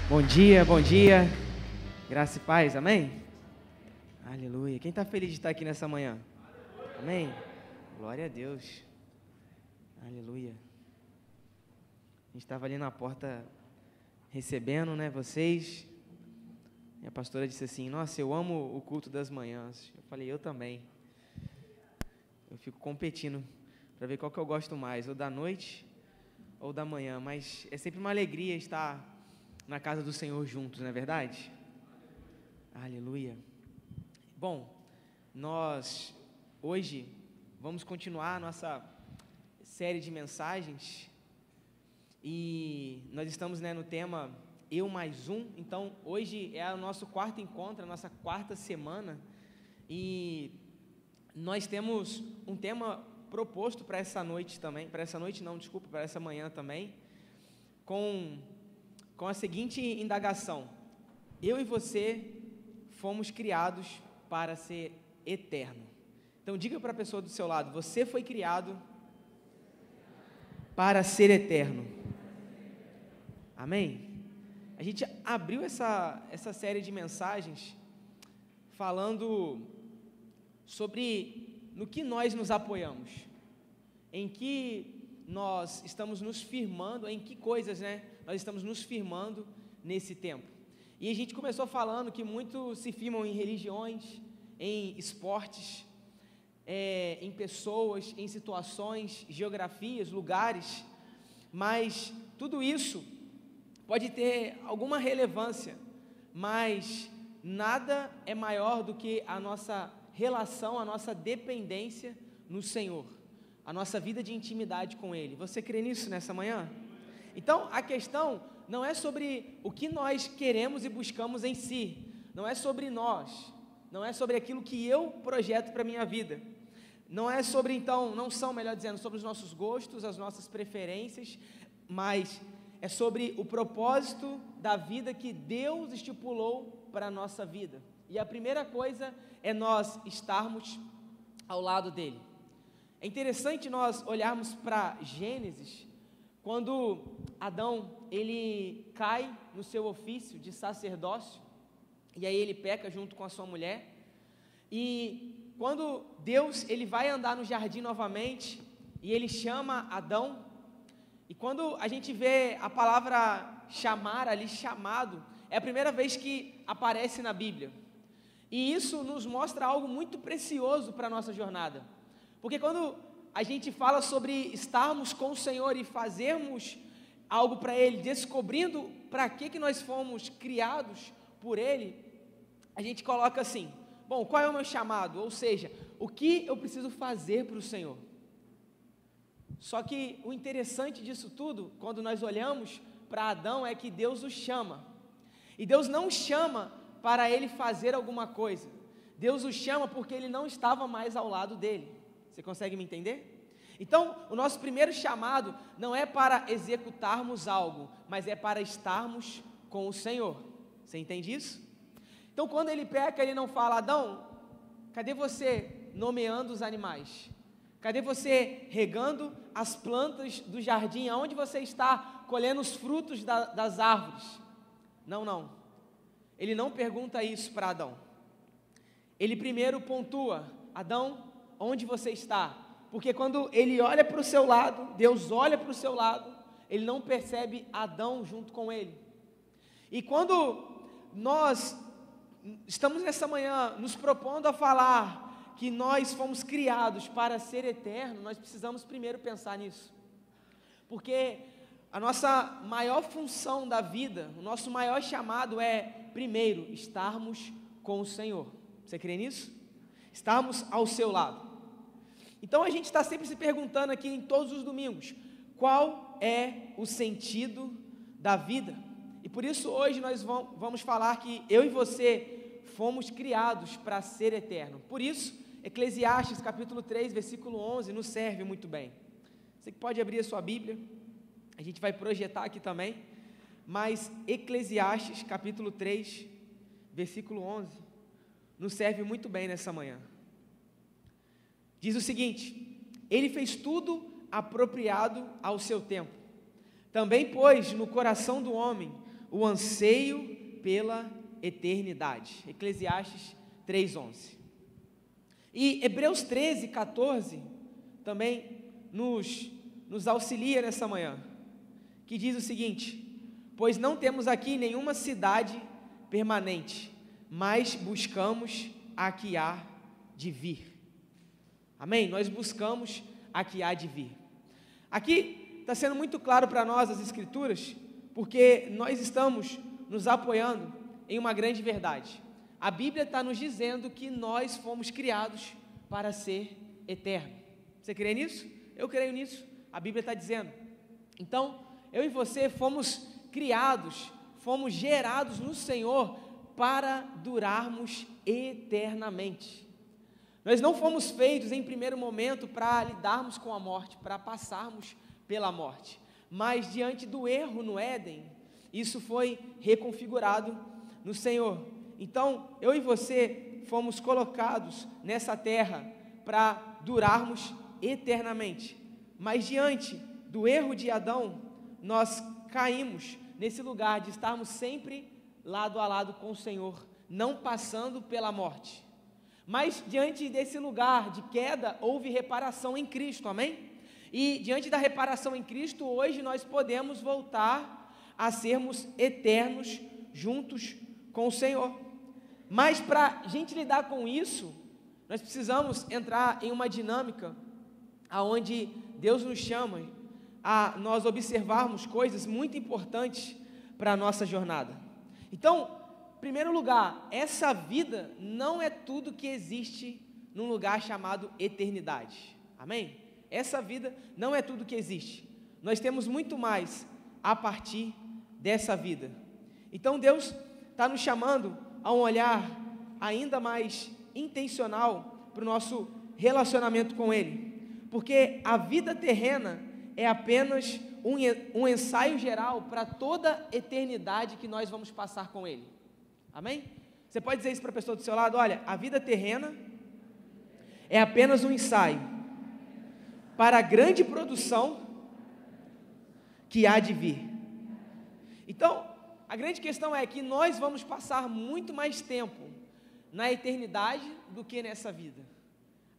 Bom dia, graça e paz, amém? Aleluia, quem está feliz de estar aqui nessa manhã? Amém? Glória a Deus, aleluia. A gente estava ali na porta recebendo, né, vocês, e a pastora disse assim, nossa, eu amo o culto das manhãs. Eu falei, eu também. Eu fico competindo para ver qual que eu gosto mais, ou da noite ou da manhã, mas é sempre uma alegria estar na casa do Senhor juntos, não é verdade? Aleluia. Bom, nós hoje vamos continuar a nossa série de mensagens e nós estamos, né, no tema Eu Mais Um. Então hoje é o nosso quarto encontro, a nossa quarta semana, e nós temos um tema proposto para essa noite também, para essa manhã também, com a seguinte indagação: eu e você fomos criados para ser eterno. Então diga para a pessoa do seu lado, você foi criado para ser eterno. Amém? A gente abriu essa série de mensagens falando sobre no que nós nos apoiamos, em que nós estamos nos firmando, em que coisas, né, nós estamos nos firmando nesse tempo. E a gente começou falando que muitos se firmam em religiões, em esportes, em pessoas, em situações, geografias, lugares, mas tudo isso pode ter alguma relevância, mas nada é maior do que a nossa relação, a nossa dependência no Senhor, a nossa vida de intimidade com Ele. Você crê nisso nessa manhã? Então, a questão não é sobre o que nós queremos e buscamos em si, não é sobre nós, não é sobre aquilo que eu projeto para a minha vida, não é sobre, então, não são, melhor dizendo, sobre os nossos gostos, as nossas preferências, mas é sobre o propósito da vida que Deus estipulou para a nossa vida. E a primeira coisa é nós estarmos ao lado dEle. É interessante nós olharmos para Gênesis, quando Adão, ele cai no seu ofício de sacerdócio, e aí ele peca junto com a sua mulher, e quando Deus, ele vai andar no jardim novamente, e ele chama Adão, e quando a gente vê a palavra chamar ali, chamado, é a primeira vez que aparece na Bíblia, e isso nos mostra algo muito precioso para a nossa jornada, porque quando a gente fala sobre estarmos com o Senhor e fazermos algo para Ele, descobrindo para que nós fomos criados por Ele, a gente coloca assim, bom, qual é o meu chamado? Ou seja, o que eu preciso fazer para o Senhor? Só que o interessante disso tudo, quando nós olhamos para Adão, é que Deus o chama, e Deus não chama para ele fazer alguma coisa, Deus o chama porque ele não estava mais ao lado dele. Você consegue me entender? Então, o nosso primeiro chamado não é para executarmos algo, mas é para estarmos com o Senhor. Você entende isso? Então, quando ele peca, ele não fala, Adão, cadê você nomeando os animais? Cadê você regando as plantas do jardim? Aonde você está colhendo os frutos das árvores? Não. Ele não pergunta isso para Adão. Ele primeiro pontua, Adão, onde você está? Porque quando ele olha para o seu lado, Deus olha para o seu lado, ele não percebe Adão junto com ele. E quando nós estamos nessa manhã nos propondo a falar que nós fomos criados para ser eterno, nós precisamos primeiro pensar nisso. Porque a nossa maior função da vida, o nosso maior chamado é, primeiro, estarmos com o Senhor. Você crê nisso? Estarmos ao seu lado. Então a gente está sempre se perguntando aqui em todos os domingos, qual é o sentido da vida? E por isso hoje nós vamos falar que eu e você fomos criados para ser eterno. Por isso, Eclesiastes capítulo 3, versículo 11, nos serve muito bem. Você que pode abrir a sua Bíblia, a gente vai projetar aqui também, mas Eclesiastes capítulo 3, versículo 11, nos serve muito bem nessa manhã. Diz o seguinte: ele fez tudo apropriado ao seu tempo. Também pôs no coração do homem o anseio pela eternidade. Eclesiastes 3:11. E Hebreus 13:14 também nos auxilia nessa manhã, que diz o seguinte: pois não temos aqui nenhuma cidade permanente, mas buscamos a que há de vir. Amém? Nós buscamos a que há de vir. Aqui está sendo muito claro para nós as Escrituras, porque nós estamos nos apoiando em uma grande verdade. A Bíblia está nos dizendo que nós fomos criados para ser eterno. Você crê nisso? Eu creio nisso. A Bíblia está dizendo. Então, eu e você fomos criados, fomos gerados no Senhor para durarmos eternamente. Nós não fomos feitos em primeiro momento para lidarmos com a morte, para passarmos pela morte, mas diante do erro no Éden, isso foi reconfigurado no Senhor. Então, eu e você fomos colocados nessa terra para durarmos eternamente, mas diante do erro de Adão, nós caímos nesse lugar de estarmos sempre lado a lado com o Senhor, não passando pela morte. Mas diante desse lugar de queda, houve reparação em Cristo, amém? E diante da reparação em Cristo, hoje nós podemos voltar a sermos eternos juntos com o Senhor. Mas para a gente lidar com isso, nós precisamos entrar em uma dinâmica onde Deus nos chama a nós observarmos coisas muito importantes para a nossa jornada. Então, em primeiro lugar, essa vida não é tudo que existe num lugar chamado eternidade, amém? Essa vida não é tudo que existe, nós temos muito mais a partir dessa vida. Então Deus está nos chamando a um olhar ainda mais intencional para o nosso relacionamento com Ele, porque a vida terrena é apenas um ensaio geral para toda a eternidade que nós vamos passar com Ele, amém? Você pode dizer isso para a pessoa do seu lado: olha, a vida terrena é apenas um ensaio para a grande produção que há de vir. Então, a grande questão é que nós vamos passar muito mais tempo na eternidade do que nessa vida.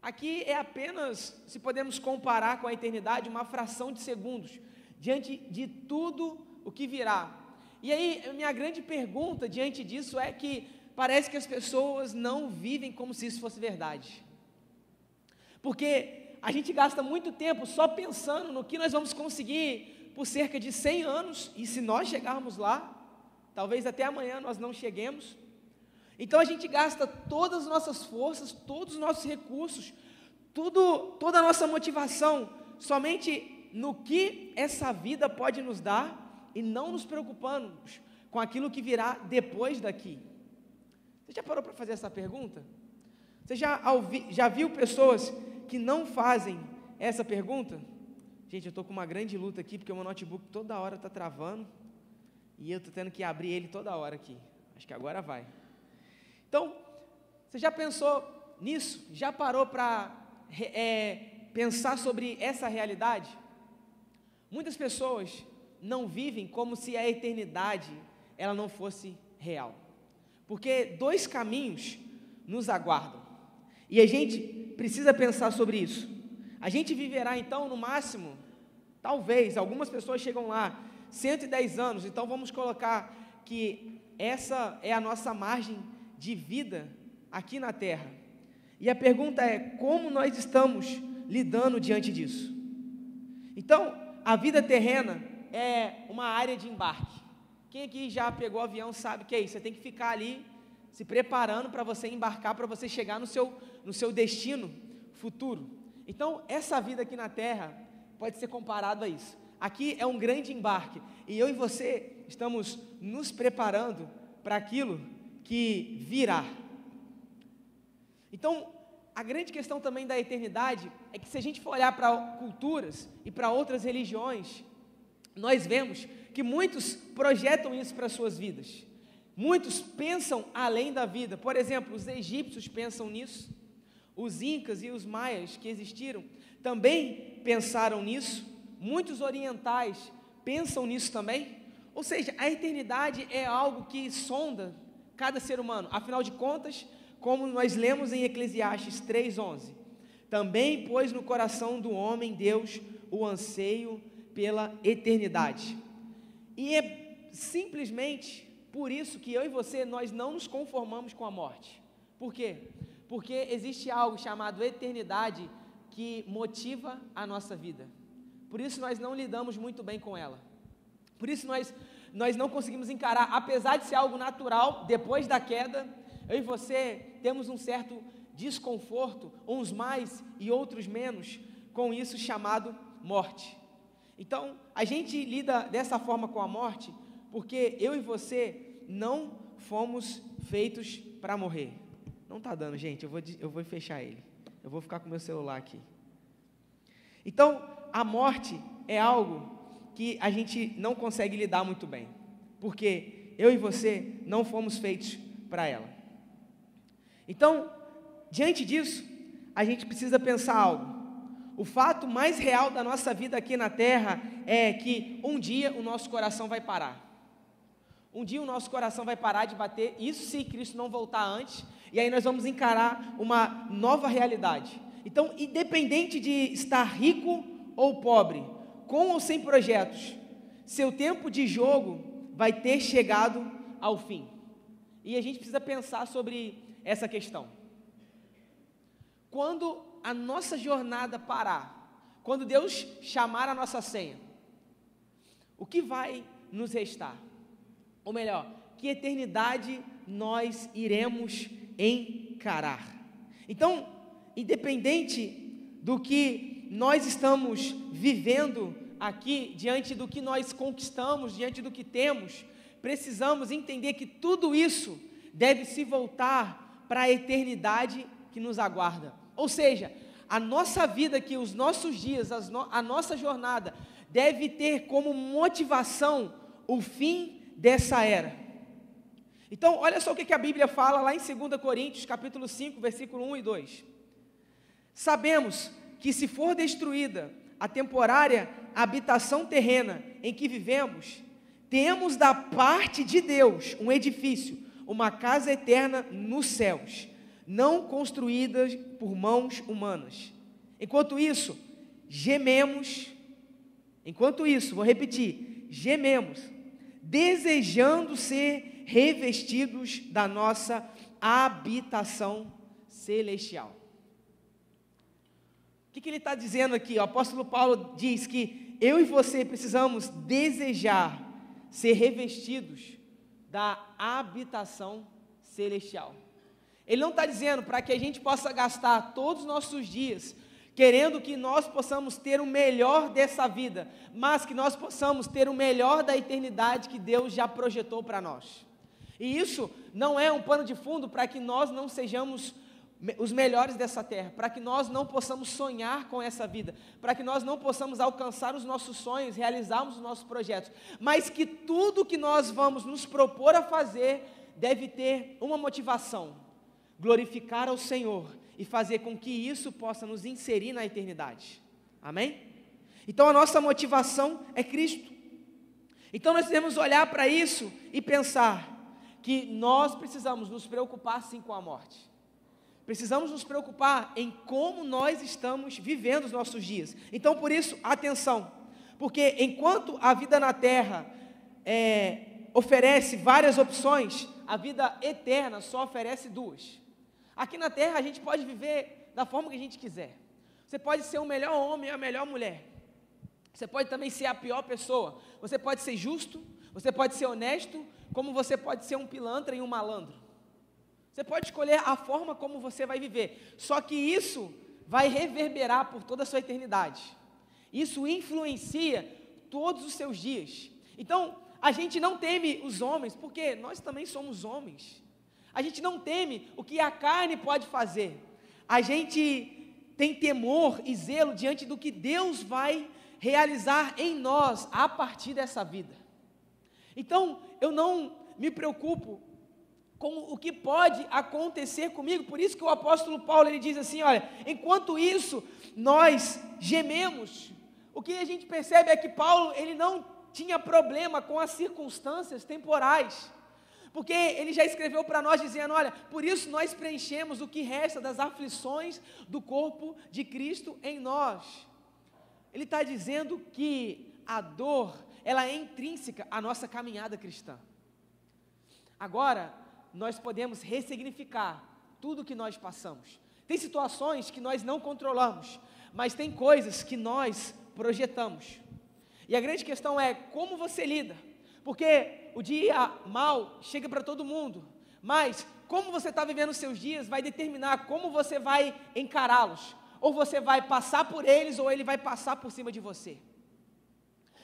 Aqui é apenas, se podemos comparar com a eternidade, uma fração de segundos, diante de tudo o que virá. E aí, minha grande pergunta diante disso é que parece que as pessoas não vivem como se isso fosse verdade. Porque a gente gasta muito tempo só pensando no que nós vamos conseguir por cerca de 100 anos, e se nós chegarmos lá, talvez até amanhã nós não cheguemos. Então a gente gasta todas as nossas forças, todos os nossos recursos, toda a nossa motivação, somente no que essa vida pode nos dar, e não nos preocupamos com aquilo que virá depois daqui. Você já parou para fazer essa pergunta? Você já viu pessoas que não fazem essa pergunta? Gente, eu estou com uma grande luta aqui, porque o meu notebook toda hora está travando, e eu estou tendo que abrir ele toda hora aqui. Acho que agora vai. Então, você já pensou nisso? Já parou para pensar sobre essa realidade? Muitas pessoas não vivem como se a eternidade ela não fosse real, porque dois caminhos nos aguardam, e a gente precisa pensar sobre isso. A gente viverá então no máximo, talvez, algumas pessoas chegam lá, 110 anos, então vamos colocar que essa é a nossa margem de vida aqui na Terra. E a pergunta é, como nós estamos lidando diante disso? Então, a vida terrena é uma área de embarque. Quem aqui já pegou avião sabe o que é isso. Você tem que ficar ali se preparando para você embarcar, para você chegar no seu destino futuro. Então, essa vida aqui na Terra pode ser comparado a isso. Aqui é um grande embarque, e eu e você estamos nos preparando para aquilo que virá. Então, a grande questão também da eternidade é que, se a gente for olhar para culturas e para outras religiões, nós vemos que muitos projetam isso para as suas vidas. Muitos pensam além da vida. Por exemplo, os egípcios pensam nisso. Os incas e os maias que existiram também pensaram nisso. Muitos orientais pensam nisso também. Ou seja, a eternidade é algo que sonda cada ser humano. Afinal de contas, como nós lemos em Eclesiastes 3:11, também pôs no coração do homem Deus o anseio pela eternidade. E é simplesmente por isso que eu e você, nós não nos conformamos com a morte. Por quê? Porque existe algo chamado eternidade que motiva a nossa vida. Por isso nós não lidamos muito bem com ela. Por isso nós não conseguimos encarar, apesar de ser algo natural, depois da queda, eu e você temos um certo desconforto, uns mais e outros menos, com isso chamado morte. Então, a gente lida dessa forma com a morte, porque eu e você não fomos feitos para morrer. Não está dando, gente, eu vou fechar ele. Eu vou ficar com o meu celular aqui. Então, a morte é algo que a gente não consegue lidar muito bem, porque eu e você não fomos feitos para ela. Então, diante disso, a gente precisa pensar algo. O fato mais real da nossa vida aqui na terra é que um dia o nosso coração vai parar. Um dia o nosso coração vai parar de bater, isso se Cristo não voltar antes, e aí nós vamos encarar uma nova realidade. Então, independente de estar rico ou pobre, com ou sem projetos, seu tempo de jogo vai ter chegado ao fim. E a gente precisa pensar sobre essa questão. Quando a nossa jornada parar, quando Deus chamar a nossa senha, o que vai nos restar? Ou melhor, que eternidade nós iremos encarar? Então, independente do que nós estamos vivendo aqui, diante do que nós conquistamos, diante do que temos, precisamos entender que tudo isso deve se voltar para a eternidade que nos aguarda. Ou seja, a nossa vida aqui, os nossos dias, a nossa jornada, deve ter como motivação o fim dessa era. Então, olha só o que a Bíblia fala lá em 2 Coríntios, capítulo 5, versículo 1 e 2. Sabemos que se for destruída a temporária habitação terrena em que vivemos, temos da parte de Deus um edifício, uma casa eterna nos céus, não construídas por mãos humanas. Enquanto isso, vou repetir, gememos, desejando ser revestidos da nossa habitação celestial. O que ele está dizendo aqui? O apóstolo Paulo diz que eu e você precisamos desejar ser revestidos da habitação celestial. Ele não está dizendo para que a gente possa gastar todos os nossos dias querendo que nós possamos ter o melhor dessa vida, mas que nós possamos ter o melhor da eternidade que Deus já projetou para nós. E isso não é um pano de fundo para que nós não sejamos os melhores dessa terra, para que nós não possamos sonhar com essa vida, para que nós não possamos alcançar os nossos sonhos, realizarmos os nossos projetos, mas que tudo que nós vamos nos propor a fazer deve ter uma motivação: glorificar ao Senhor e fazer com que isso possa nos inserir na eternidade. Amém? Então a nossa motivação é Cristo. Então nós devemos olhar para isso e pensar que nós precisamos nos preocupar sim com a morte. Precisamos nos preocupar em como nós estamos vivendo os nossos dias. Então, por isso, atenção, porque enquanto a vida na terra oferece várias opções, a vida eterna só oferece duas. Aqui na terra a gente pode viver da forma que a gente quiser. Você pode ser o melhor homem ou a melhor mulher. Você pode também ser a pior pessoa. Você pode ser justo, você pode ser honesto, como você pode ser um pilantra e um malandro. Você pode escolher a forma como você vai viver, só que isso vai reverberar por toda a sua eternidade. Isso influencia todos os seus dias. Então, a gente não teme os homens, porque nós também somos homens. A gente não teme o que a carne pode fazer. A gente tem temor e zelo diante do que Deus vai realizar em nós a partir dessa vida. Então, eu não me preocupo com o que pode acontecer comigo. Por isso que o apóstolo Paulo ele diz assim: olha, enquanto isso nós gememos. O que a gente percebe é que Paulo ele não tinha problema com as circunstâncias temporais, porque ele já escreveu para nós dizendo, olha, por isso nós preenchemos o que resta das aflições do corpo de Cristo em nós. Ele está dizendo que a dor, ela é intrínseca à nossa caminhada cristã. Agora, nós podemos ressignificar tudo que nós passamos. Tem situações que nós não controlamos, mas tem coisas que nós projetamos. E a grande questão é como você lida, porque o dia mal chega para todo mundo, mas como você está vivendo os seus dias vai determinar como você vai encará-los, ou você vai passar por eles, ou ele vai passar por cima de você.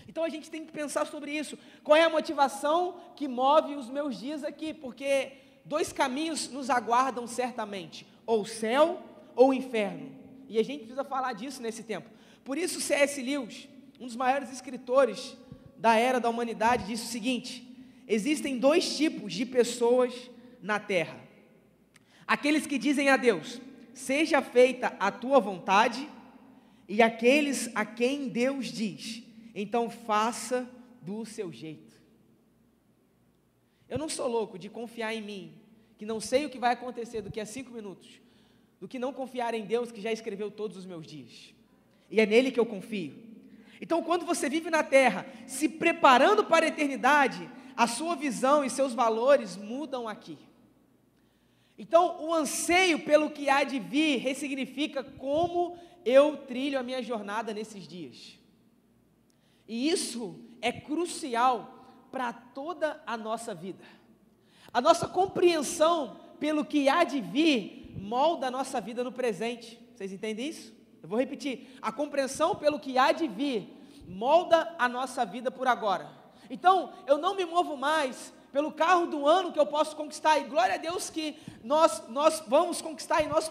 Então a gente tem que pensar sobre isso, qual é a motivação que move os meus dias aqui, porque dois caminhos nos aguardam certamente, ou o céu ou o inferno, e a gente precisa falar disso nesse tempo. Por isso C.S. Lewis, um dos maiores escritores da era da humanidade, disse o seguinte: existem dois tipos de pessoas na terra, aqueles que dizem a Deus, seja feita a tua vontade, e aqueles a quem Deus diz, então faça do seu jeito. Eu não sou louco de confiar em mim, que não sei o que vai acontecer daqui a 5 minutos, do que não confiar em Deus que já escreveu todos os meus dias, e é nele que eu confio. Então, quando você vive na terra, se preparando para a eternidade, a sua visão e seus valores mudam aqui. Então, o anseio pelo que há de vir ressignifica como eu trilho a minha jornada nesses dias. E isso é crucial para toda a nossa vida. A nossa compreensão pelo que há de vir molda a nossa vida no presente. Vocês entendem isso? Eu vou repetir, a compreensão pelo que há de vir molda a nossa vida por agora. Então, eu não me movo mais pelo carro do ano que eu posso conquistar, e glória a Deus que nós vamos conquistar, e nós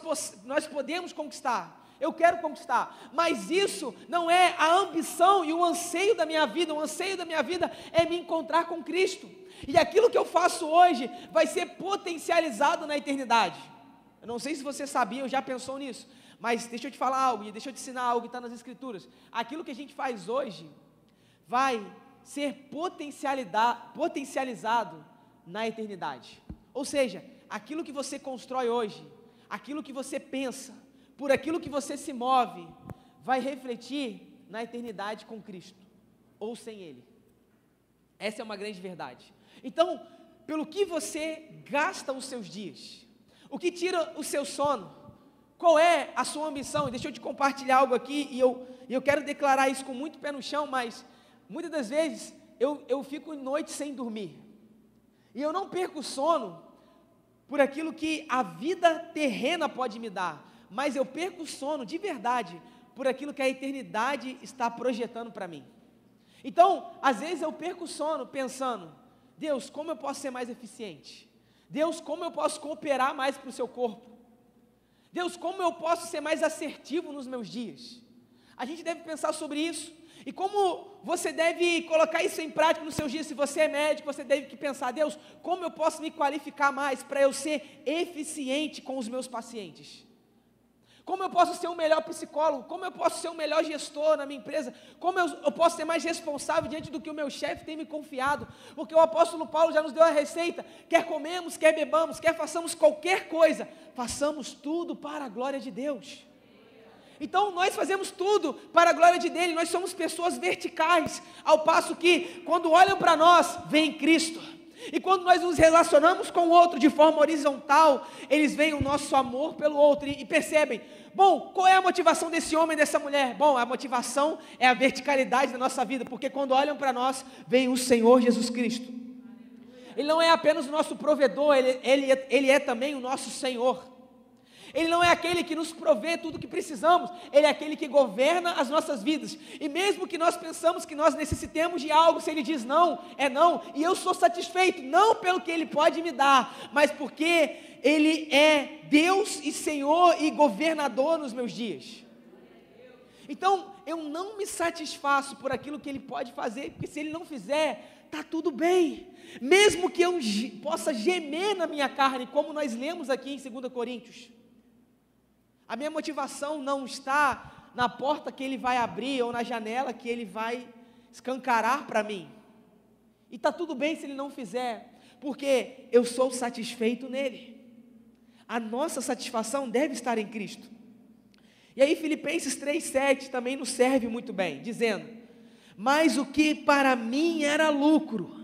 podemos conquistar, eu quero conquistar, mas isso não é a ambição e o anseio da minha vida. O anseio da minha vida é me encontrar com Cristo, e aquilo que eu faço hoje vai ser potencializado na eternidade. Eu não sei se você sabia ou já pensou nisso, mas deixa eu te falar algo, e deixa eu te ensinar algo que está nas Escrituras. Aquilo que a gente faz hoje vai ser potencializado na eternidade. Ou seja, aquilo que você constrói hoje, aquilo que você pensa, por aquilo que você se move, vai refletir na eternidade com Cristo, ou sem Ele. Essa é uma grande verdade. Então, pelo que você gasta os seus dias, o que tira o seu sono, qual é a sua ambição? E deixa eu te compartilhar algo aqui, e eu quero declarar isso com muito pé no chão, mas muitas das vezes eu fico noite sem dormir, e eu não perco o sono por aquilo que a vida terrena pode me dar, mas eu perco o sono de verdade por aquilo que a eternidade está projetando para mim. Então, às vezes eu perco o sono pensando, Deus, como eu posso ser mais eficiente? Deus, como eu posso cooperar mais para o seu corpo? Deus, como eu posso ser mais assertivo nos meus dias? A gente deve pensar sobre isso, e como você deve colocar isso em prática nos seus dias. Se você é médico, você deve pensar, Deus, como eu posso me qualificar mais para eu ser eficiente com os meus pacientes? Como eu posso ser um melhor psicólogo? Como eu posso ser um melhor gestor na minha empresa? Como eu posso ser mais responsável diante do que o meu chefe tem me confiado? Porque o apóstolo Paulo já nos deu a receita, quer comemos, quer bebamos, quer façamos qualquer coisa, façamos tudo para a glória de Deus. Então nós fazemos tudo para a glória de dele, nós somos pessoas verticais, ao passo que quando olham para nós, vem Cristo. E quando nós nos relacionamos com o outro de forma horizontal, eles veem o nosso amor pelo outro e percebem, bom, qual é a motivação desse homem e dessa mulher? Bom, a motivação é a verticalidade da nossa vida, porque quando olham para nós, vem o Senhor Jesus Cristo. Ele não é apenas o nosso provedor, ele é também o nosso Senhor. Ele não é aquele que nos provê tudo o que precisamos, Ele é aquele que governa as nossas vidas, e mesmo que nós pensamos que nós necessitemos de algo, se Ele diz não, é não, e eu sou satisfeito, não pelo que Ele pode me dar, mas porque Ele é Deus e Senhor e governador nos meus dias. Então, eu não me satisfaço por aquilo que Ele pode fazer, porque se Ele não fizer, está tudo bem, mesmo que eu possa gemer na minha carne, como nós lemos aqui em 2 Coríntios, a minha motivação não está na porta que Ele vai abrir ou na janela que Ele vai escancarar para mim. E está tudo bem se Ele não fizer, porque eu sou satisfeito nele. A nossa satisfação deve estar em Cristo. E aí Filipenses 3,7 também nos serve muito bem, dizendo: mas o que para mim era lucro,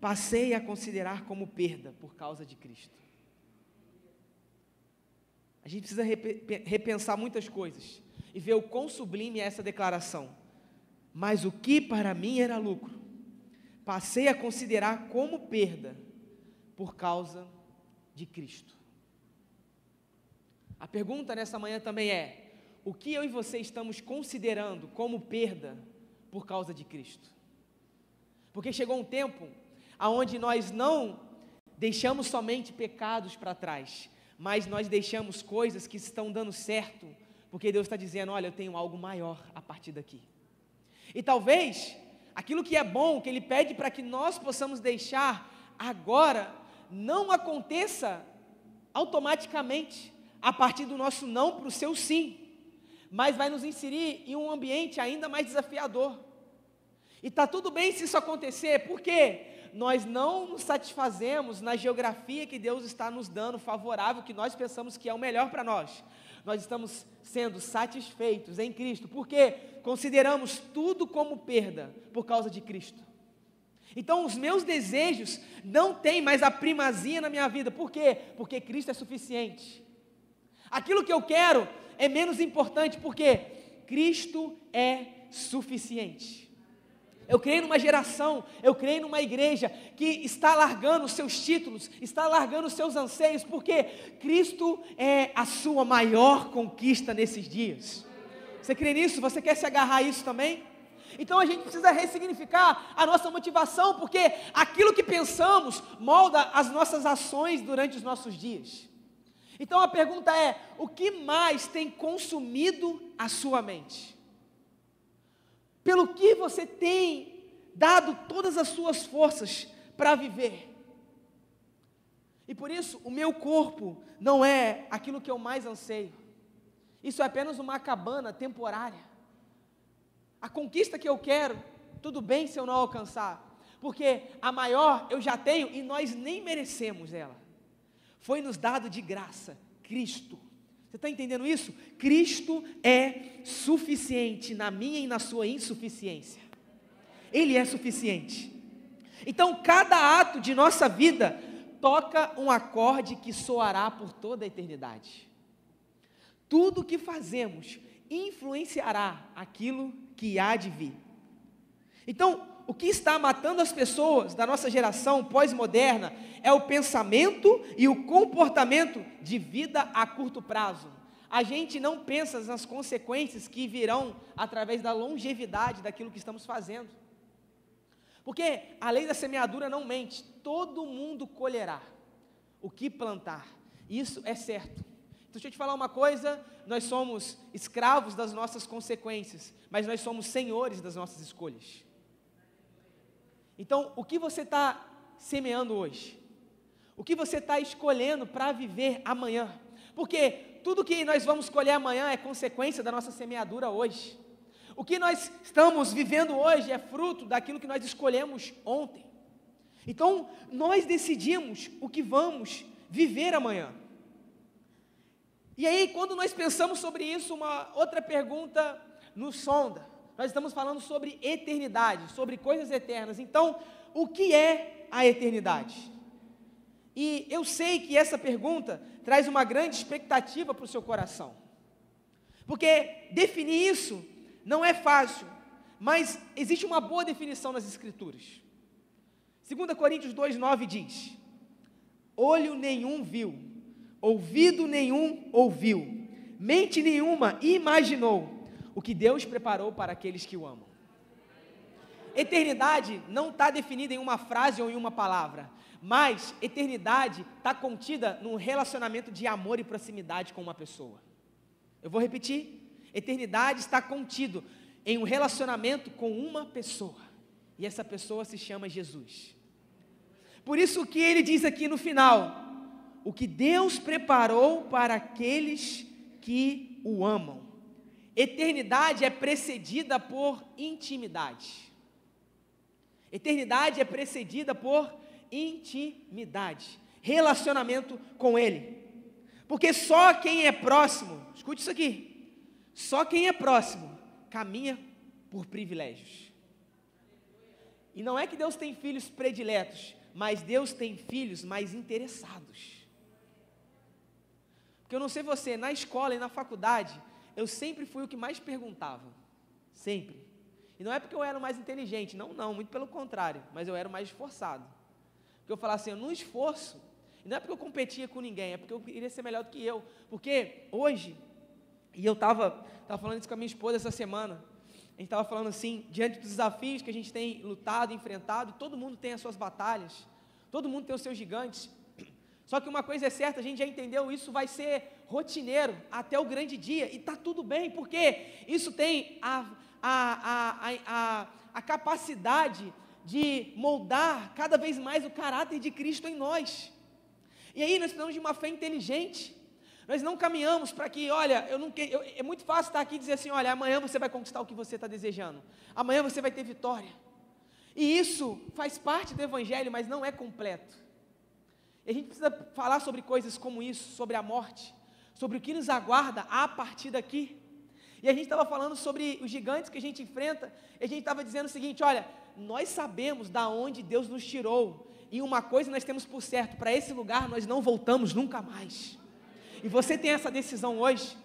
passei a considerar como perda por causa de Cristo. A gente precisa repensar muitas coisas e ver o quão sublime é essa declaração. Mas o que para mim era lucro, passei a considerar como perda por causa de Cristo. A pergunta nessa manhã também é: o que eu e você estamos considerando como perda por causa de Cristo? Porque chegou um tempo onde nós não deixamos somente pecados para trás, mas nós deixamos coisas que estão dando certo, porque Deus está dizendo: olha, eu tenho algo maior a partir daqui. E talvez aquilo que é bom, que Ele pede para que nós possamos deixar agora, não aconteça automaticamente a partir do nosso não para o seu sim, mas vai nos inserir em um ambiente ainda mais desafiador. E está tudo bem se isso acontecer, porque nós não nos satisfazemos na geografia que Deus está nos dando, favorável, que nós pensamos que é o melhor para nós. Nós estamos sendo satisfeitos em Cristo, porque consideramos tudo como perda por causa de Cristo. Então os meus desejos não têm mais a primazia na minha vida. Por quê? Porque Cristo é suficiente. Aquilo que eu quero é menos importante, porque Cristo é suficiente. Eu creio numa geração, eu creio numa igreja que está largando os seus títulos, está largando os seus anseios, porque Cristo é a sua maior conquista nesses dias. Você crê nisso? Você quer se agarrar a isso também? Então a gente precisa ressignificar a nossa motivação, porque aquilo que pensamos molda as nossas ações durante os nossos dias. Então a pergunta é: o que mais tem consumido a sua mente? Pelo que você tem dado todas as suas forças para viver? E por isso, o meu corpo não é aquilo que eu mais anseio. Isso é apenas uma cabana temporária. A conquista que eu quero, tudo bem se eu não alcançar, porque a maior eu já tenho e nós nem merecemos ela. Foi nos dado de graça, Cristo. Você está entendendo isso? Cristo é suficiente na minha e na sua insuficiência. Ele é suficiente. Então, cada ato de nossa vida toca um acorde que soará por toda a eternidade. Tudo que fazemos influenciará aquilo que há de vir. Então, o que está matando as pessoas da nossa geração pós-moderna é o pensamento e o comportamento de vida a curto prazo. A gente não pensa nas consequências que virão através da longevidade daquilo que estamos fazendo. Porque a lei da semeadura não mente, todo mundo colherá o que plantar, isso é certo. Então deixa eu te falar uma coisa: nós somos escravos das nossas consequências, mas nós somos senhores das nossas escolhas. Então, o que você está semeando hoje? O que você está escolhendo para viver amanhã? Porque tudo que nós vamos colher amanhã é consequência da nossa semeadura hoje. O que nós estamos vivendo hoje é fruto daquilo que nós escolhemos ontem. Então, nós decidimos o que vamos viver amanhã. E aí, quando nós pensamos sobre isso, uma outra pergunta nos sonda. Nós estamos falando sobre eternidade, sobre coisas eternas. Então, o que é a eternidade? E eu sei que essa pergunta traz uma grande expectativa para o seu coração. Porque definir isso não é fácil, mas existe uma boa definição nas Escrituras. 2 Coríntios 2,9 diz: olho nenhum viu, ouvido nenhum ouviu, mente nenhuma imaginou o que Deus preparou para aqueles que o amam. Eternidade não está definida em uma frase ou em uma palavra, mas eternidade está contida num relacionamento de amor e proximidade com uma pessoa. Eu vou repetir: eternidade está contido em um relacionamento com uma pessoa, e essa pessoa se chama Jesus. Por isso que ele diz aqui no final: o que Deus preparou para aqueles que o amam. Eternidade é precedida por intimidade. Eternidade é precedida por intimidade, relacionamento com Ele. Porque só quem é próximo, escute isso aqui, só quem é próximo caminha por privilégios. E não é que Deus tem filhos prediletos, mas Deus tem filhos mais interessados. Porque eu não sei você, na escola e na faculdade, eu sempre fui o que mais perguntava, sempre. E não é porque eu era o mais inteligente, não, muito pelo contrário, mas eu era o mais esforçado. Porque eu falava assim, eu não esforço, e não é porque eu competia com ninguém, é porque eu queria ser melhor do que eu. Porque hoje, e eu estava falando isso com a minha esposa essa semana, a gente estava falando assim, diante dos desafios que a gente tem lutado, enfrentado, todo mundo tem as suas batalhas, todo mundo tem os seus gigantes. Só que uma coisa é certa, a gente já entendeu, isso vai ser rotineiro até o grande dia, e está tudo bem, porque isso tem a capacidade de moldar cada vez mais o caráter de Cristo em nós. E aí nós precisamos de uma fé inteligente. Nós não caminhamos para que, olha, é muito fácil estar aqui e dizer assim, olha, amanhã você vai conquistar o que você está desejando, amanhã você vai ter vitória. E isso faz parte do Evangelho, mas não é completo. E a gente precisa falar sobre coisas como isso, sobre a morte, sobre o que nos aguarda a partir daqui. E a gente estava falando sobre os gigantes que a gente enfrenta, e a gente estava dizendo o seguinte, olha, nós sabemos da onde Deus nos tirou, e uma coisa nós temos por certo, para esse lugar nós não voltamos nunca mais. E você tem essa decisão hoje,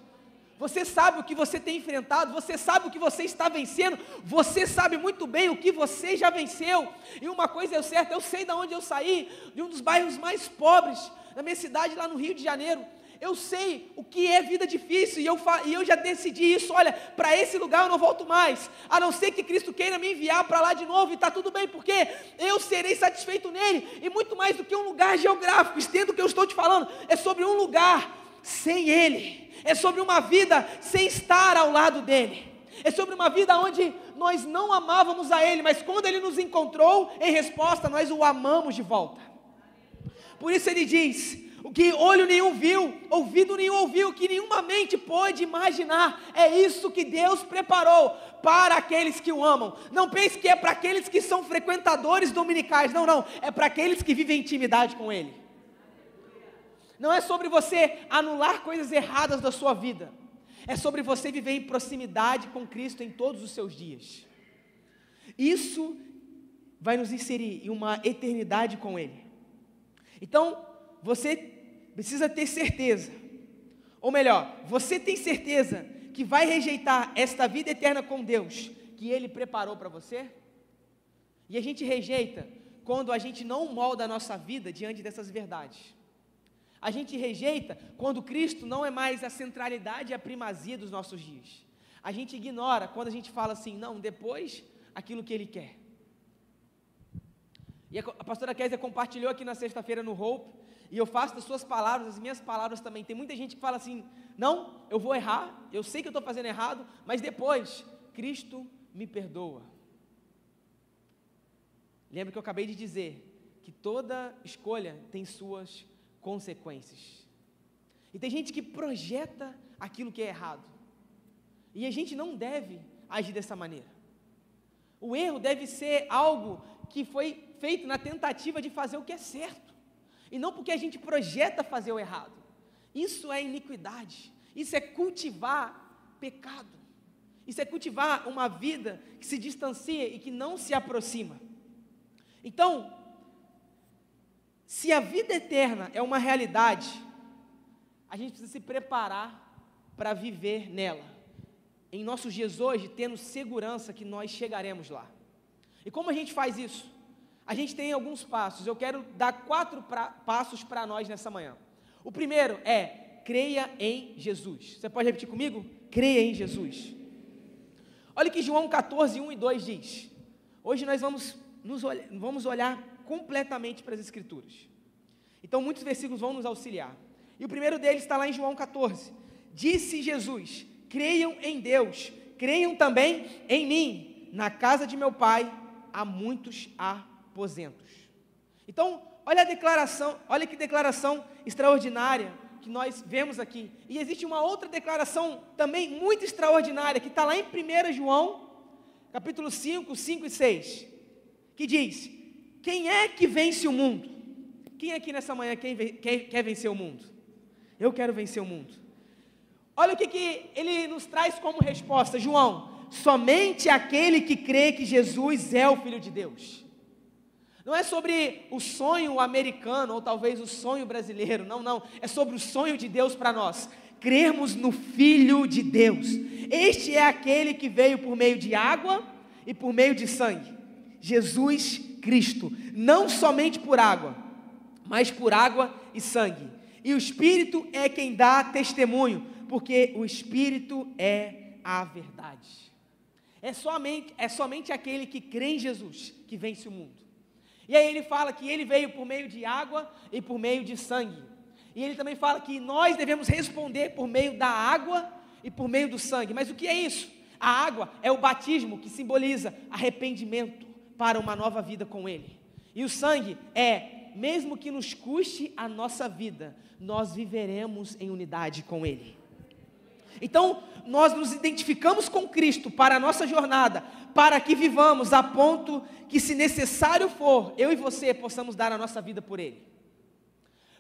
você sabe o que você tem enfrentado, você sabe o que você está vencendo, você sabe muito bem o que você já venceu, e uma coisa é certa, eu sei de onde eu saí, de um dos bairros mais pobres da minha cidade lá no Rio de Janeiro, eu sei o que é vida difícil, e eu já decidi isso, olha, para esse lugar eu não volto mais, a não ser que Cristo queira me enviar para lá de novo, e está tudo bem, porque eu serei satisfeito nele, e muito mais do que um lugar geográfico, entenda o que eu estou te falando, é sobre um lugar sem Ele, é sobre uma vida sem estar ao lado dEle, é sobre uma vida onde nós não amávamos a Ele, mas quando Ele nos encontrou, em resposta, nós o amamos de volta. Por isso Ele diz, o que olho nenhum viu, ouvido nenhum ouviu, que nenhuma mente pôde imaginar, é isso que Deus preparou para aqueles que o amam. Não pense que é para aqueles que são frequentadores dominicais, não, é para aqueles que vivem intimidade com Ele. Não é sobre você anular coisas erradas da sua vida, é sobre você viver em proximidade com Cristo em todos os seus dias. Isso vai nos inserir em uma eternidade com Ele. Então, você precisa ter certeza, ou melhor, você tem certeza que vai rejeitar esta vida eterna com Deus, que Ele preparou para você? E a gente rejeita quando a gente não molda a nossa vida diante dessas verdades. A gente rejeita quando Cristo não é mais a centralidade e a primazia dos nossos dias. A gente ignora quando a gente fala assim, não, depois aquilo que Ele quer. E a pastora Kézia compartilhou aqui na sexta-feira no Hope, e eu faço das suas palavras, as minhas palavras também. Tem muita gente que fala assim, não, eu vou errar, eu sei que eu estou fazendo errado, mas depois, Cristo me perdoa. Lembra que eu acabei de dizer, que toda escolha tem suas consequências. E tem gente que projeta aquilo que é errado. E a gente não deve agir dessa maneira. O erro deve ser algo que foi feito na tentativa de fazer o que é certo. E não porque a gente projeta fazer o errado. Isso é iniquidade. Isso é cultivar pecado. Isso é cultivar uma vida que se distancia e que não se aproxima. Então, se a vida eterna é uma realidade, a gente precisa se preparar para viver nela. Em nossos dias hoje, tendo segurança que nós chegaremos lá. E como a gente faz isso? A gente tem alguns passos. Eu quero dar 4 passos para nós nessa manhã. O primeiro é, creia em Jesus. Você pode repetir comigo? Creia em Jesus. Olha o que João 14, 1 e 2 diz. Hoje nós vamos olhar completamente para as Escrituras. Então muitos versículos vão nos auxiliar. E o primeiro deles está lá em João 14. Disse Jesus, creiam em Deus, creiam também em mim. Na casa de meu Pai há muitos aposentos. Então, olha a declaração, olha que declaração extraordinária que nós vemos aqui. E existe uma outra declaração também muito extraordinária, que está lá em 1 João, capítulo 5, 5 e 6. que diz: quem é que vence o mundo? Quem aqui nessa manhã quer vencer o mundo? Eu quero vencer o mundo. Olha o que ele nos traz como resposta, João: somente aquele que crê que Jesus é o Filho de Deus. Não é sobre o sonho americano, ou talvez o sonho brasileiro, não, é sobre o sonho de Deus para nós, crermos no Filho de Deus. Este é aquele que veio por meio de água e por meio de sangue, Jesus Cristo, não somente por água, mas por água e sangue, e o Espírito é quem dá testemunho, porque o Espírito é a verdade. É somente aquele que crê em Jesus que vence o mundo. E aí ele fala que ele veio por meio de água e por meio de sangue. E ele também fala que nós devemos responder por meio da água e por meio do sangue. Mas o que é isso? A água é o batismo, que simboliza arrependimento para uma nova vida com Ele. E o sangue é, mesmo que nos custe a nossa vida, nós viveremos em unidade com Ele. Então, nós nos identificamos com Cristo para a nossa jornada, para que vivamos a ponto que, se necessário for, eu e você possamos dar a nossa vida por Ele.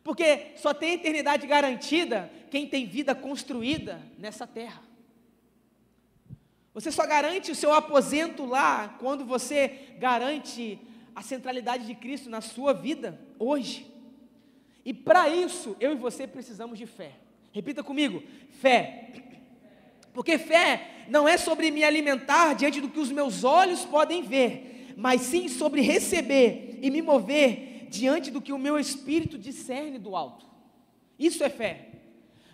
Porque só tem eternidade garantida quem tem vida construída nessa terra. Você só garante o seu aposento lá quando você garante a centralidade de Cristo na sua vida hoje. E para isso, eu e você precisamos de fé. Repita comigo: fé. Porque fé não é sobre me alimentar diante do que os meus olhos podem ver, mas sim sobre receber e me mover diante do que o meu espírito discerne do alto. Isso é fé.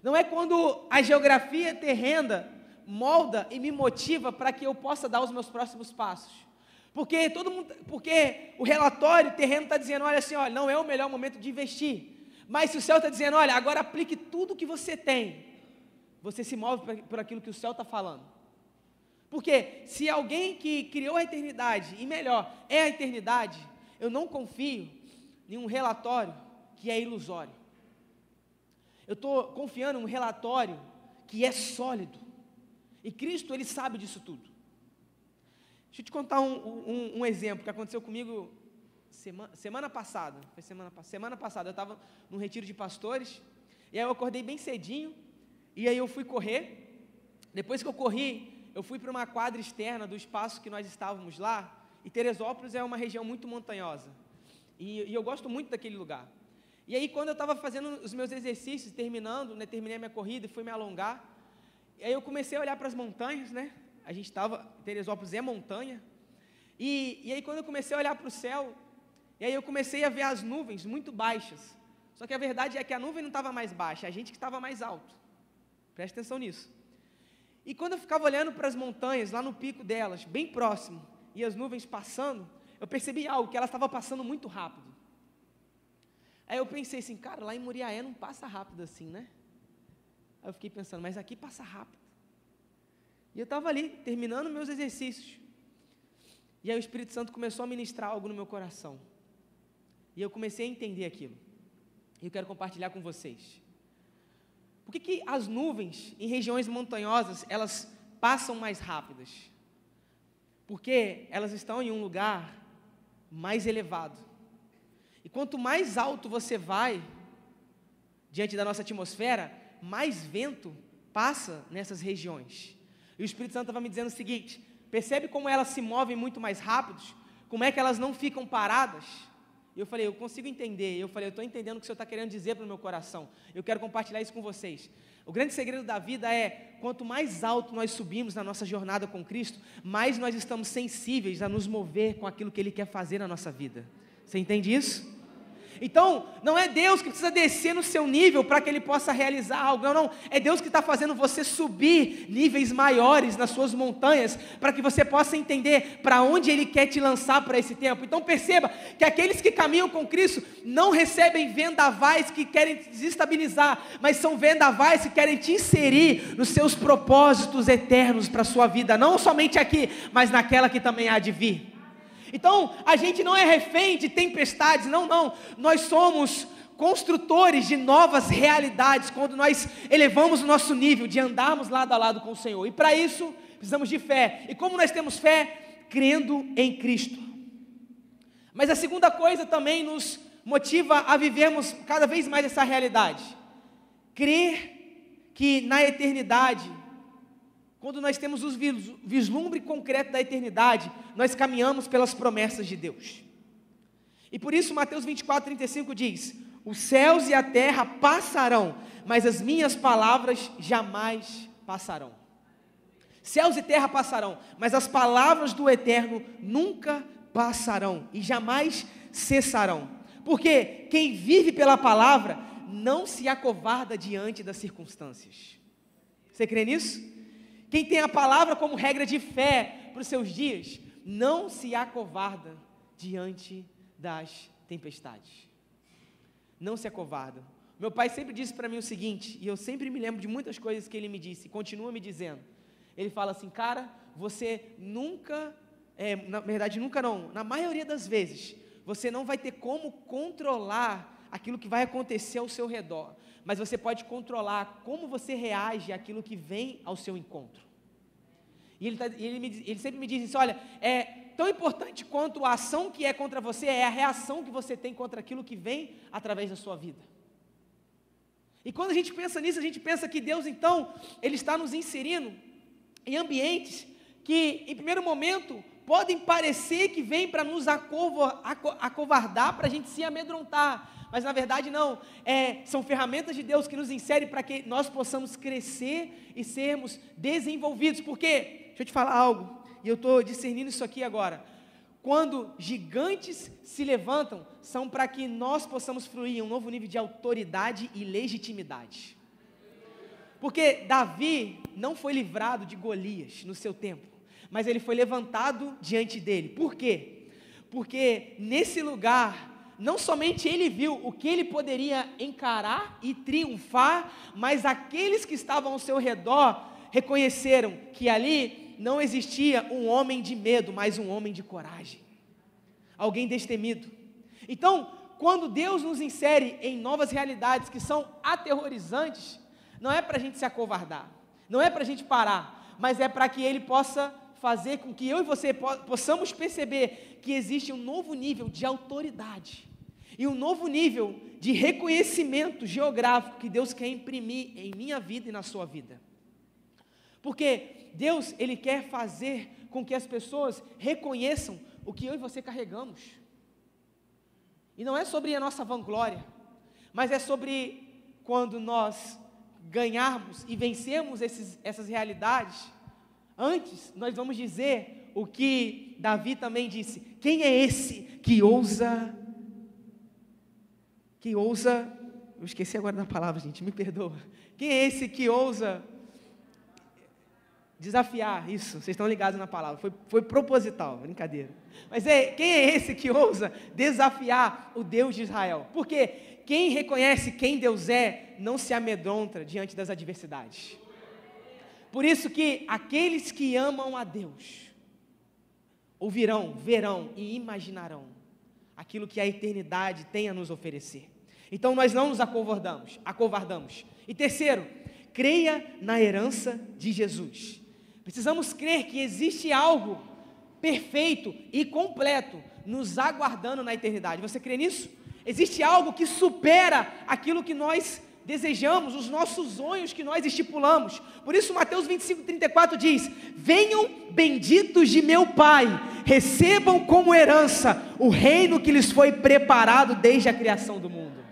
Não é quando a geografia terrena molda e me motiva para que eu possa dar os meus próximos passos. Porque o relatório terreno está dizendo, olha assim, olha, não é o melhor momento de investir. Mas se o céu está dizendo, olha, agora aplique tudo que você tem, você se move por aquilo que o céu está falando. Porque se alguém que criou a eternidade, e melhor, é a eternidade, eu não confio em um relatório que é ilusório. Eu estou confiando em um relatório que é sólido. E Cristo, Ele sabe disso tudo. Deixa eu te contar um exemplo que aconteceu comigo semana passada. Semana passada eu estava num retiro de pastores, e aí eu acordei bem cedinho, e aí eu fui correr. Depois que eu corri, eu fui para uma quadra externa do espaço que nós estávamos lá, e Teresópolis é uma região muito montanhosa, e eu gosto muito daquele lugar. E aí quando eu estava fazendo os meus exercícios, terminei a minha corrida e fui me alongar, e aí eu comecei a olhar para as montanhas, né? Teresópolis é montanha, e aí quando eu comecei a olhar para o céu, e aí eu comecei a ver as nuvens muito baixas, só que a verdade é que a nuvem não estava mais baixa, a gente que estava mais alto, preste atenção nisso. E quando eu ficava olhando para as montanhas, lá no pico delas, bem próximo, e as nuvens passando, eu percebi algo, que elas estavam passando muito rápido. Aí eu pensei assim, cara, lá em Muriaé não passa rápido assim, né? Aí eu fiquei pensando, mas aqui passa rápido. E eu estava ali, terminando meus exercícios, e aí o Espírito Santo começou a ministrar algo no meu coração, e eu comecei a entender aquilo, e eu quero compartilhar com vocês. Por que as nuvens em regiões montanhosas, elas passam mais rápidas? Porque elas estão em um lugar mais elevado, e quanto mais alto você vai, diante da nossa atmosfera, mais vento passa nessas regiões. E o Espírito Santo estava me dizendo o seguinte, percebe como elas se movem muito mais rápidos? Como é que elas não ficam paradas? E eu falei, eu consigo entender. Eu falei, eu estou entendendo o que o Senhor está querendo dizer para o meu coração. Eu quero compartilhar isso com vocês. O grande segredo da vida é, quanto mais alto nós subimos na nossa jornada com Cristo, mais nós estamos sensíveis a nos mover com aquilo que Ele quer fazer na nossa vida. Você entende isso? Então, não é Deus que precisa descer no seu nível para que Ele possa realizar algo, não, é Deus que está fazendo você subir níveis maiores nas suas montanhas, para que você possa entender para onde Ele quer te lançar para esse tempo. Então perceba que aqueles que caminham com Cristo não recebem vendavais que querem te desestabilizar, mas são vendavais que querem te inserir nos seus propósitos eternos para a sua vida, não somente aqui, mas naquela que também há de vir. Então, a gente não é refém de tempestades, não, nós somos construtores de novas realidades, quando nós elevamos o nosso nível de andarmos lado a lado com o Senhor, e para isso, precisamos de fé. E como nós temos fé? Crendo em Cristo. Mas a segunda coisa também nos motiva a vivermos cada vez mais essa realidade. Crer que na eternidade, quando nós temos o vislumbre concreto da eternidade, nós caminhamos pelas promessas de Deus. E por isso Mateus 24:35 diz: os céus e a terra passarão, mas as minhas palavras jamais passarão. Céus e terra passarão, mas as palavras do Eterno nunca passarão e jamais cessarão. Porque quem vive pela palavra não se acovarda diante das circunstâncias. Você crê nisso? Quem tem a palavra como regra de fé para os seus dias, não se acovarda diante das tempestades. Não se acovarda. Meu pai sempre disse para mim o seguinte, e eu sempre me lembro de muitas coisas que ele me disse, e continua me dizendo. Ele fala assim: cara, você nunca, na verdade nunca não, na maioria das vezes, você não vai ter como controlar aquilo que vai acontecer ao seu redor, mas você pode controlar como você reage àquilo que vem ao seu encontro. E ele sempre me diz isso: olha, é tão importante quanto a ação que é contra você, é a reação que você tem contra aquilo que vem através da sua vida. E quando a gente pensa nisso, a gente pensa que Deus, então, Ele está nos inserindo em ambientes que, em primeiro momento, podem parecer que vêm para nos acovardar, para a gente se amedrontar, mas na verdade não, são ferramentas de Deus que nos inserem para que nós possamos crescer e sermos desenvolvidos. Porque, deixa eu te falar algo, e eu estou discernindo isso aqui agora, quando gigantes se levantam, são para que nós possamos fluir em um novo nível de autoridade e legitimidade. Porque Davi não foi livrado de Golias no seu tempo, mas ele foi levantado diante dele. Por quê? Porque nesse lugar, não somente ele viu o que ele poderia encarar e triunfar, mas aqueles que estavam ao seu redor reconheceram que ali não existia um homem de medo, mas um homem de coragem, alguém destemido. Então, quando Deus nos insere em novas realidades que são aterrorizantes, não é para a gente se acovardar, não é para a gente parar, mas é para que Ele possa fazer com que eu e você possamos perceber que existe um novo nível de autoridade e um novo nível de reconhecimento geográfico que Deus quer imprimir em minha vida e na sua vida. Porque Deus, Ele quer fazer com que as pessoas reconheçam o que eu e você carregamos. E não é sobre a nossa vanglória, mas é sobre quando nós ganharmos e vencermos essas realidades. Antes, nós vamos dizer o que Davi também disse: quem é esse que ousa, eu esqueci agora da palavra, gente, me perdoa. Quem é esse que ousa desafiar? Isso, vocês estão ligados na palavra, foi proposital, brincadeira. Mas quem é esse que ousa desafiar o Deus de Israel? Porque quem reconhece quem Deus é, não se amedronta diante das adversidades. Por isso que aqueles que amam a Deus, ouvirão, verão e imaginarão aquilo que a eternidade tem a nos oferecer. Então nós não nos acovardamos. E terceiro, creia na herança de Jesus. Precisamos crer que existe algo perfeito e completo nos aguardando na eternidade. Você crê nisso? Existe algo que supera aquilo que nós desejamos, os nossos sonhos que nós estipulamos. Por isso Mateus 25:34 diz: venham benditos de meu Pai, recebam como herança o reino que lhes foi preparado desde a criação do mundo.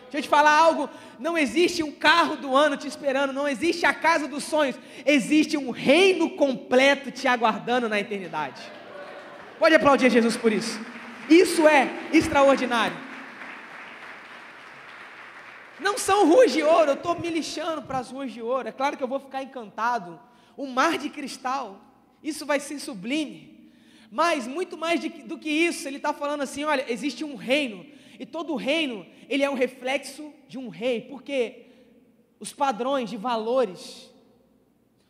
Deixa eu te falar algo, não existe um carro do ano te esperando, não existe a casa dos sonhos, existe um reino completo te aguardando na eternidade. Pode aplaudir Jesus por isso. Isso é extraordinário. Não são ruas de ouro, eu estou me lixando para as ruas de ouro, é claro que eu vou ficar encantado, um mar de cristal, isso vai ser sublime, mas muito mais do que isso, ele está falando assim: olha, existe um reino, e todo reino, ele é um reflexo de um rei, porque os padrões de valores,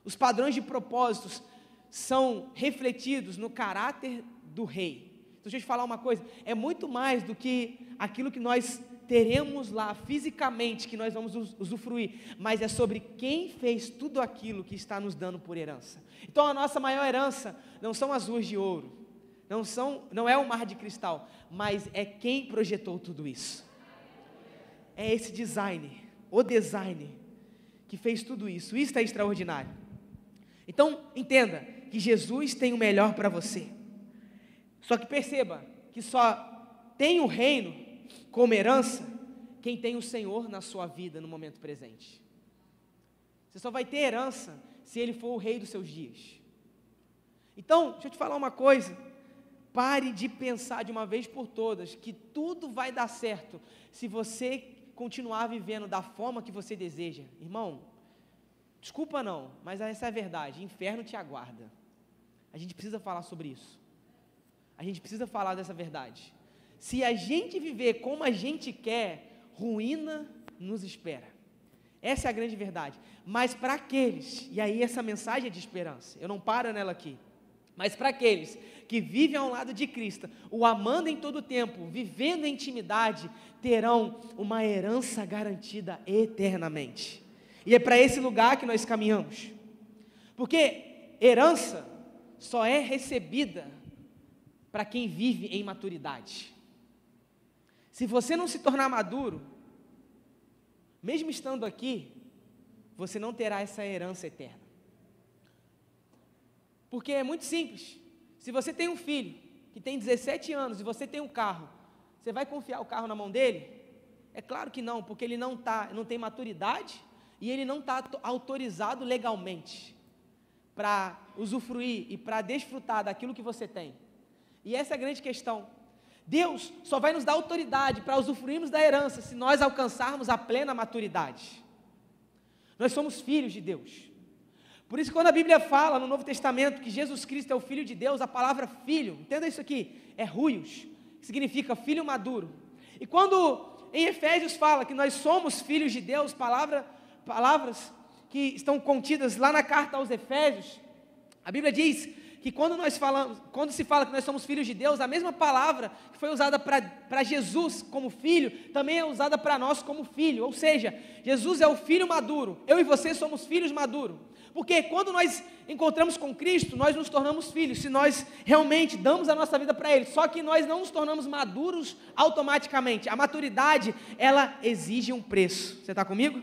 os padrões de propósitos, são refletidos no caráter do rei. Então deixa eu te falar uma coisa, é muito mais do que aquilo que nós teremos lá fisicamente, que nós vamos usufruir, mas é sobre quem fez tudo aquilo que está nos dando por herança. Então a nossa maior herança não são as ruas de ouro, não é o mar de cristal, mas é quem projetou tudo isso. É esse design, o design, que fez tudo isso. Isso é extraordinário. Então, entenda que Jesus tem o melhor para você. Só que perceba que só tem o reino como herança quem tem o Senhor na sua vida no momento presente. Você só vai ter herança se Ele for o rei dos seus dias. Então, deixa eu te falar uma coisa. Pare de pensar de uma vez por todas que tudo vai dar certo se você continuar vivendo da forma que você deseja. Irmão, desculpa não, mas essa é a verdade. Inferno te aguarda. A gente precisa falar sobre isso. A gente precisa falar dessa verdade. Se a gente viver como a gente quer, ruína nos espera. Essa é a grande verdade. Mas para aqueles, e aí essa mensagem é de esperança, eu não paro nela aqui, mas para aqueles que vivem ao lado de Cristo, o amando em todo o tempo, vivendo em intimidade, terão uma herança garantida eternamente. E é para esse lugar que nós caminhamos. Porque herança só é recebida para quem vive em maturidade. Se você não se tornar maduro, mesmo estando aqui, você não terá essa herança eterna. Porque é muito simples. Se você tem um filho que tem 17 anos e você tem um carro, você vai confiar o carro na mão dele? É claro que não, porque ele não tem maturidade e ele não está autorizado legalmente para usufruir e para desfrutar daquilo que você tem. E essa é a grande questão. Deus só vai nos dar autoridade para usufruirmos da herança se nós alcançarmos a plena maturidade. Nós somos filhos de Deus. Por isso, quando a Bíblia fala no Novo Testamento que Jesus Cristo é o Filho de Deus, a palavra filho, entenda isso aqui, é huios, que significa filho maduro. E quando em Efésios fala que nós somos filhos de Deus, palavras que estão contidas lá na carta aos Efésios, a Bíblia diz que quando se fala que nós somos filhos de Deus, a mesma palavra que foi usada para Jesus como filho, também é usada para nós como filho, ou seja, Jesus é o filho maduro, eu e você somos filhos maduros, porque quando nós encontramos com Cristo, nós nos tornamos filhos, se nós realmente damos a nossa vida para Ele, só que nós não nos tornamos maduros automaticamente, a maturidade, ela exige um preço, você está comigo?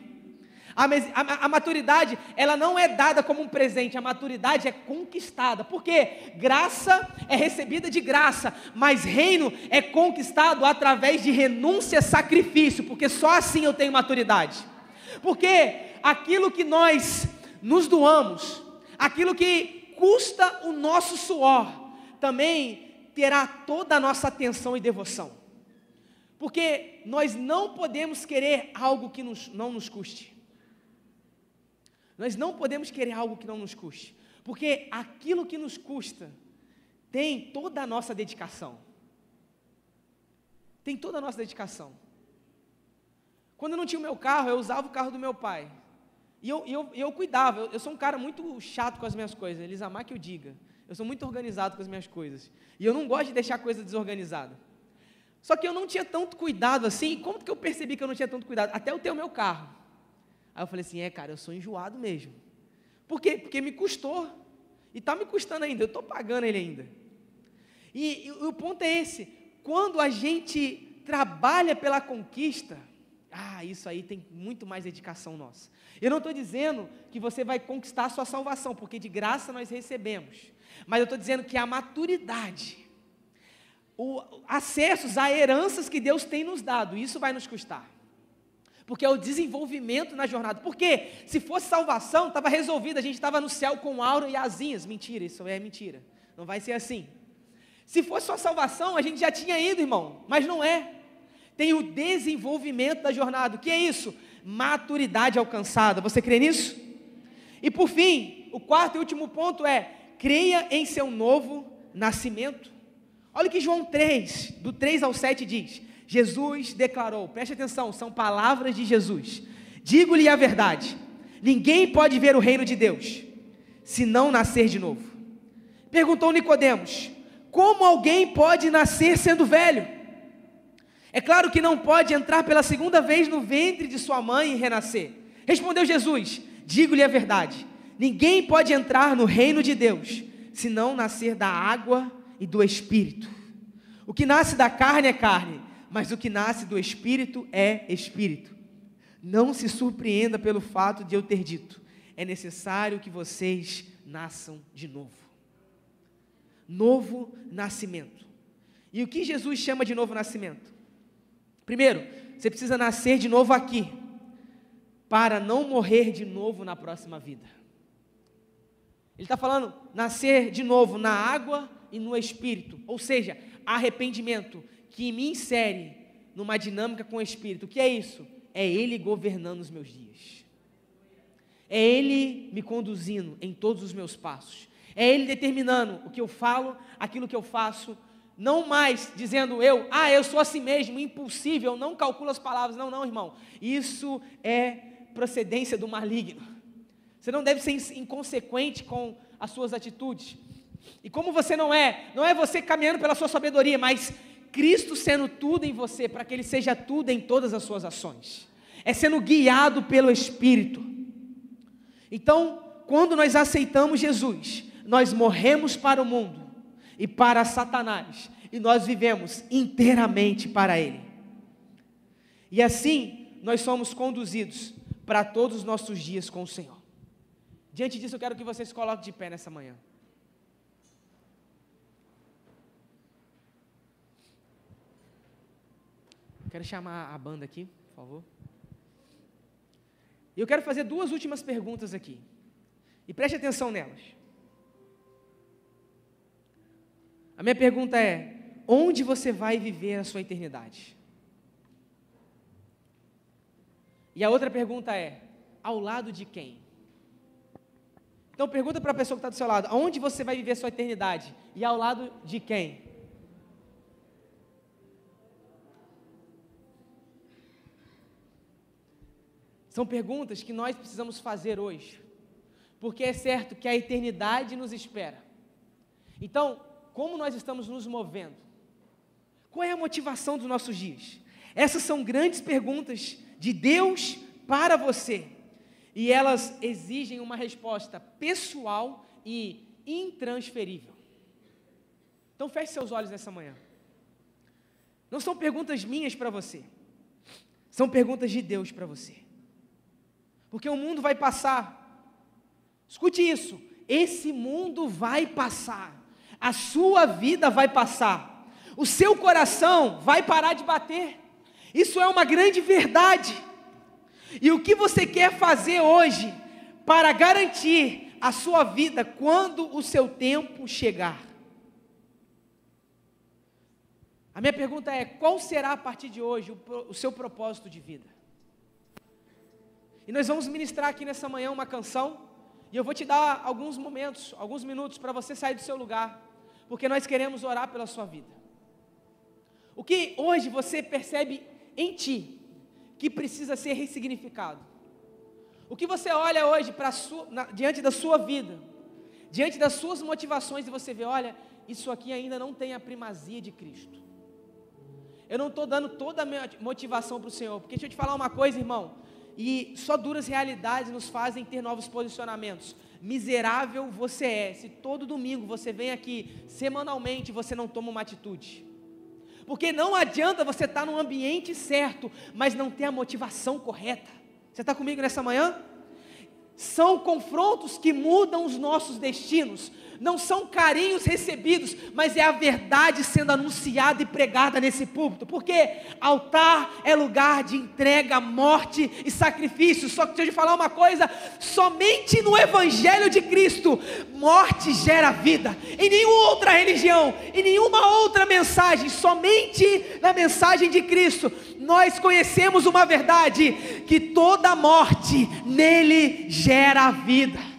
A maturidade, ela não é dada como um presente, a maturidade é conquistada, porque graça é recebida de graça, mas reino é conquistado através de renúncia e sacrifício, porque só assim eu tenho maturidade, porque aquilo que nós nos doamos, aquilo que custa o nosso suor, também terá toda a nossa atenção e devoção, porque nós não podemos querer algo que não nos custe. Nós não podemos querer algo que não nos custe, porque aquilo que nos custa tem toda a nossa dedicação. Tem toda a nossa dedicação. Quando eu não tinha o meu carro, eu usava o carro do meu pai. E eu cuidava, eu sou um cara muito chato com as minhas coisas, Elisamar que eu diga. Eu sou muito organizado com as minhas coisas. E eu não gosto de deixar coisa desorganizada. Só que eu não tinha tanto cuidado assim. Como que eu percebi que eu não tinha tanto cuidado? Até eu ter o meu carro. Aí eu falei assim, cara, eu sou enjoado mesmo. Por quê? Porque me custou. E está me custando ainda, eu estou pagando ele ainda. E o ponto é esse, quando a gente trabalha pela conquista, isso aí tem muito mais dedicação nossa. Eu não estou dizendo que você vai conquistar a sua salvação, porque de graça nós recebemos. Mas eu estou dizendo que a maturidade, acessos a heranças que Deus tem nos dado, isso vai nos custar. Porque é o desenvolvimento na jornada. Porque se fosse salvação, estava resolvido, a gente estava no céu com aura e asinhas. Mentira, isso é mentira. Não vai ser assim. Se fosse só salvação, a gente já tinha ido, irmão. Mas não é. Tem o desenvolvimento da jornada. O que é isso? Maturidade alcançada. Você crê nisso? E por fim, o quarto e último ponto é: creia em seu novo nascimento. Olha o que João 3, do 3 ao 7 diz. Jesus declarou, preste atenção, são palavras de Jesus: digo-lhe a verdade, ninguém pode ver o reino de Deus, se não nascer de novo. Perguntou Nicodemos, como alguém pode nascer sendo velho? É claro que não pode entrar pela segunda vez no ventre de sua mãe e renascer. Respondeu Jesus, digo-lhe a verdade, ninguém pode entrar no reino de Deus, se não nascer da água e do Espírito. O que nasce da carne é carne, mas o que nasce do Espírito é Espírito. Não se surpreenda pelo fato de eu ter dito: é necessário que vocês nasçam de novo. Novo nascimento. E o que Jesus chama de novo nascimento? Primeiro, você precisa nascer de novo aqui, para não morrer de novo na próxima vida. Ele está falando nascer de novo na água e no Espírito, ou seja, arrependimento, que me insere numa dinâmica com o Espírito. O que é isso? É Ele governando os meus dias, é Ele me conduzindo em todos os meus passos, é Ele determinando o que eu falo, aquilo que eu faço, não mais dizendo eu sou assim mesmo, impulsivo, eu não calculo as palavras. Não, irmão, isso é procedência do maligno. Você não deve ser inconsequente com as suas atitudes, e como você não é você caminhando pela sua sabedoria, mas Cristo sendo tudo em você, para que Ele seja tudo em todas as suas ações, é sendo guiado pelo Espírito. Então, quando nós aceitamos Jesus, nós morremos para o mundo e para Satanás, e nós vivemos inteiramente para Ele, e assim nós somos conduzidos para todos os nossos dias com o Senhor. Diante disso, eu quero que você se coloque de pé nessa manhã. Quero chamar a banda aqui, por favor. E eu quero fazer duas últimas perguntas aqui, e preste atenção nelas. A minha pergunta é: onde você vai viver a sua eternidade? E a outra pergunta é: ao lado de quem? Então pergunta para a pessoa que está do seu lado: aonde você vai viver a sua eternidade? E ao lado de quem? São perguntas que nós precisamos fazer hoje, porque é certo que a eternidade nos espera. Então, como nós estamos nos movendo? Qual é a motivação dos nossos dias? Essas são grandes perguntas de Deus para você, e elas exigem uma resposta pessoal e intransferível. Então feche seus olhos nessa manhã. Não são perguntas minhas para você, são perguntas de Deus para você, porque o mundo vai passar. Escute isso: esse mundo vai passar, a sua vida vai passar, o seu coração vai parar de bater. Isso é uma grande verdade. E o que você quer fazer hoje para garantir a sua vida quando o seu tempo chegar? A minha pergunta é: qual será a partir de hoje o seu propósito de vida? E nós vamos ministrar aqui nessa manhã uma canção, e eu vou te dar alguns minutos para você sair do seu lugar, porque nós queremos orar pela sua vida. O que hoje você percebe em ti que precisa ser ressignificado? O que você olha hoje diante da sua vida, diante das suas motivações, e você vê: olha, isso aqui ainda não tem a primazia de Cristo. Eu não estou dando toda a minha motivação para o Senhor, porque deixa eu te falar uma coisa, irmão, e só duras realidades nos fazem ter novos posicionamentos. Miserável você é se todo domingo você vem aqui, semanalmente, você não toma uma atitude. Porque não adianta você estar no ambiente certo, mas não ter a motivação correta. Você está comigo nessa manhã? São confrontos que mudam os nossos destinos. Não são carinhos recebidos, mas é a verdade sendo anunciada e pregada nesse púlpito. Porque altar é lugar de entrega, morte e sacrifício. Só que deixa eu te falar uma coisa: somente no Evangelho de Cristo, morte gera vida. Em nenhuma outra religião, em nenhuma outra mensagem, somente na mensagem de Cristo, nós conhecemos uma verdade: que toda morte nele gera vida.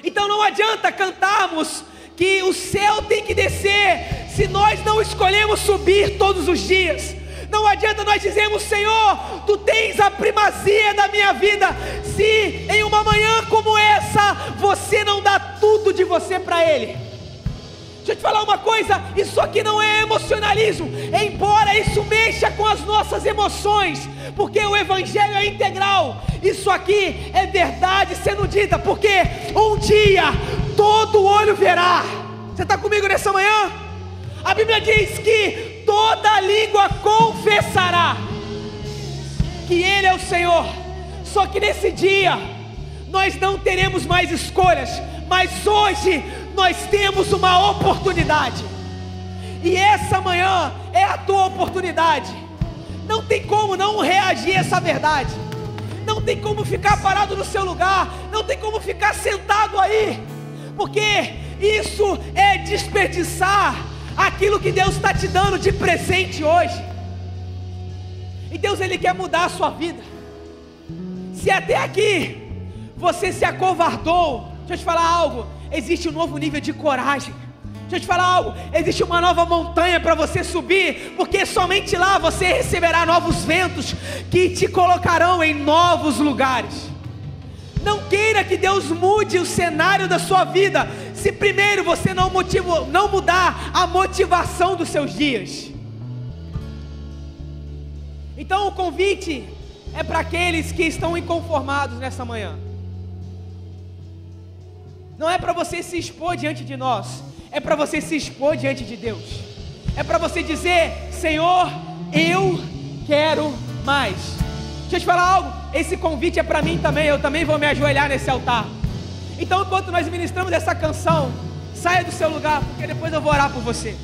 Então não adianta cantarmos que o céu tem que descer, se nós não escolhemos subir todos os dias. Não adianta nós dizermos: Senhor, Tu tens a primazia da minha vida, se em uma manhã como essa, você não dá tudo de você para Ele. Deixa eu te falar uma coisa: isso aqui não é emocionalismo, embora isso mexa com as nossas emoções, porque o Evangelho é integral. Isso aqui é verdade sendo dita, porque um dia todo olho verá. Você Você está comigo nessa manhã? A Bíblia diz que toda língua confessará que Ele é o Senhor. Só que nesse dia nós não teremos mais escolhas, mas hoje nós temos uma oportunidade, e essa manhã é a tua oportunidade. Não tem como não reagir a essa verdade, não tem como ficar parado no seu lugar, não tem como ficar sentado aí, porque isso é desperdiçar aquilo que Deus está te dando de presente hoje. E Deus, Ele quer mudar a sua vida. Se até aqui você se acovardou, deixa eu te falar algo, existe um novo nível de coragem. Deixa eu te falar algo, existe uma nova montanha para você subir, porque somente lá você receberá novos ventos que te colocarão em novos lugares. Não queira que Deus mude o cenário da sua vida, se primeiro você não mudar a motivação dos seus dias. Então o convite é para aqueles que estão inconformados nessa manhã. Não é para você se expor diante de nós, é para você se expor diante de Deus. É para você dizer: Senhor, eu quero mais. Deixa eu te falar algo, esse convite é para mim também, eu também vou me ajoelhar nesse altar. Então enquanto nós ministramos essa canção, saia do seu lugar, porque depois eu vou orar por você.